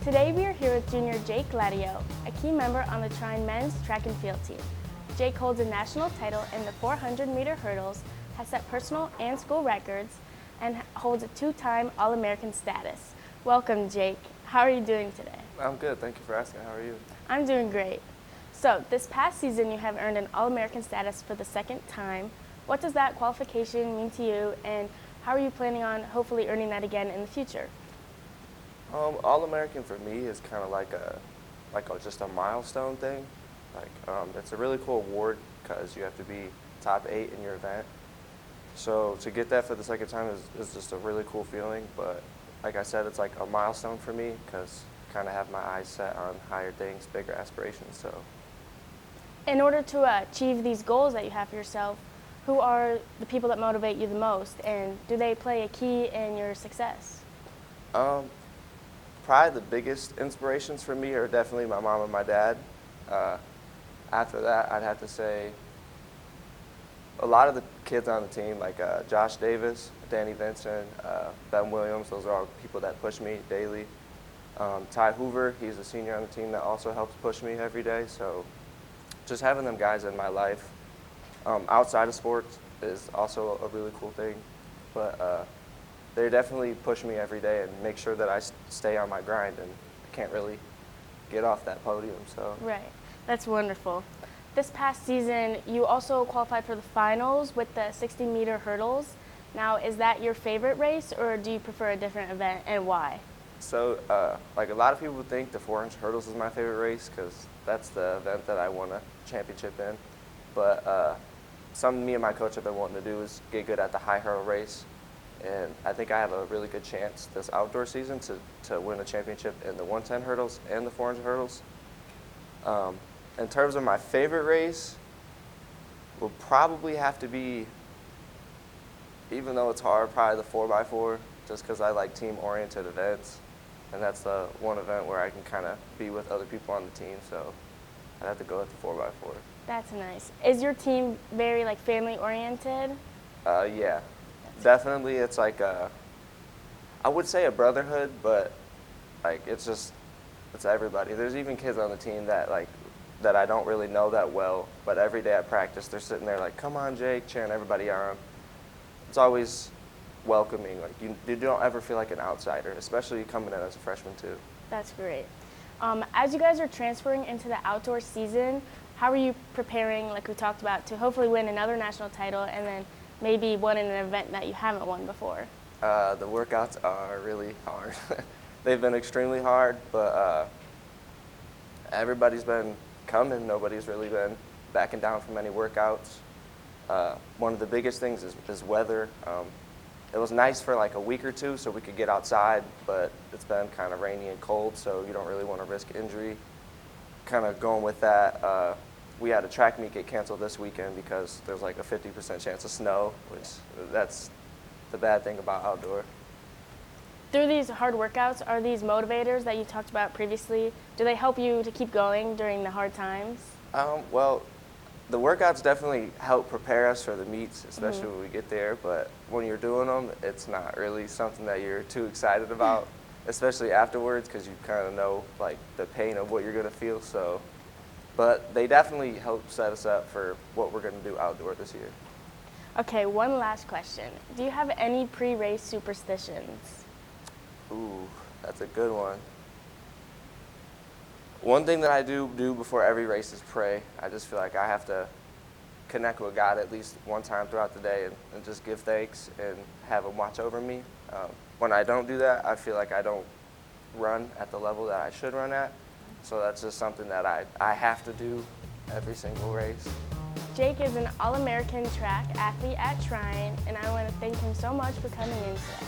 Today we are here with junior Jake Gladieux, a key member on the Trine men's track and field team. Jake holds a national title in the 400-meter hurdles, has set personal and school records, and holds a two-time All-American status. Welcome, Jake. How are you doing today? I'm good. Thank you for asking. How are you? I'm doing great. So, this past season you have earned an All-American status for the second time. What does that qualification mean to you, and how are you planning on hopefully earning that again in the future? All-American for me is kind of like just a milestone thing. It's a really cool award because you have to be top 8 in your event. So to get that for the second time is just a really cool feeling. But like I said, it's like a milestone for me because I kind of have my eyes set on higher things, bigger aspirations. So, in order to achieve these goals that you have for yourself, who are the people that motivate you the most, and do they play a key in your success? Probably the biggest inspirations for me are definitely my mom and my dad. After that, I'd have to say a lot of the kids on the team, like Josh Davis, Danny Vincent, Ben Williams, those are all people that push me daily. Ty Hoover, he's a senior on the team that also helps push me every day. So just having them guys in my life outside of sports is also a really cool thing. But they definitely push me every day and make sure that I stay on my grind, and I can't really get off that podium. So. Right. That's wonderful. This past season, you also qualified for the finals with the 60-meter hurdles. Now, is that your favorite race, or do you prefer a different event, and why? So, like a lot of people think the 400 hurdles is my favorite race because that's the event that I won a championship in. But something me and my coach have been wanting to do is get good at the high hurdle race. And I think I have a really good chance this outdoor season to win a championship in the 110 hurdles and the 400 hurdles. In terms of my favorite race, will probably have to be, even though it's hard, probably the 4x4, just because I like team-oriented events. And that's the one event where I can kind of be with other people on the team, so I'd have to go with the 4x4. That's nice. Is your team very family-oriented? Yeah. Definitely, it's like I would say a brotherhood, but it's everybody. There's even kids on the team that I don't really know that well, but every day at practice they're sitting there like, "Come on, Jake," cheering everybody on. It's always welcoming. You don't ever feel like an outsider, especially coming in as a freshman too. That's great. As you guys are transferring into the outdoor season, how are you preparing, like we talked about, to hopefully win another national title and then maybe won in an event that you haven't won before? The workouts are really hard. They've been extremely hard, but everybody's been coming. Nobody's really been backing down from any workouts. One of the biggest things is weather. It was nice for like a week or two so we could get outside, but it's been kind of rainy and cold, so you don't really want to risk injury. Kind of going with that, we had a track meet get canceled this weekend because there's like a 50% chance of snow, which that's the bad thing about outdoor. Through these hard workouts, are these motivators that you talked about previously, do they help you to keep going during the hard times? Well, the workouts definitely help prepare us for the meets, especially when we get there, but when you're doing them, it's not really something that you're too excited about, especially afterwards, because you kind of know the pain of what you're going to feel. So. But they definitely help set us up for what we're going to do outdoor this year. Okay, one last question. Do you have any pre-race superstitions? Ooh, that's a good one. One thing that I do before every race is pray. I just feel like I have to connect with God at least one time throughout the day and just give thanks and have Him watch over me. When I don't do that, I feel like I don't run at the level that I should run at. So that's just something that I have to do every single race. Jake is an All-American track athlete at Trine, and I want to thank him so much for coming in today.